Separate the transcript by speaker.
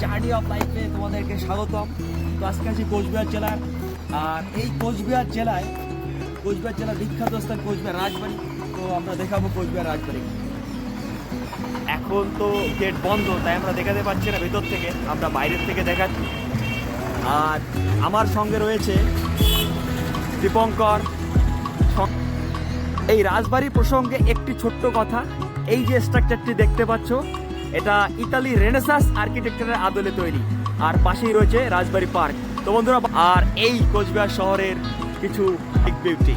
Speaker 1: Journey of লাইফে তোমাদেরকে স্বাগতম। তো আজকে আছি কোচবিহার জেলার, আর এই কোচবিহার জেলার বিখ্যাত স্থান কোচবিহার রাজবাড়ি। তো আমরা দেখাবো কোচবিহার রাজবাড়ি। এখন তো গেট বন্ধ, তাই আমরা দেখাতে পারছি না ভেতর থেকে, আমরা বাইরের থেকে দেখাচ্ছি। আর আমার সঙ্গে রয়েছে দীপঙ্কর। এই রাজবাড়ি প্রসঙ্গে একটি ছোট্ট কথা, এই যে স্ট্রাকচারটি দেখতে পাচ্ছ, এটা ইতালি রেনেসাঁস আর্কিটেকচারের আদলে তৈরি, আর পাশেই রয়েছে রাজবাড়ি পার্ক। তো বন্ধুরা, আর এই কোচবিহার শহরের কিছু বিগ বিউটি।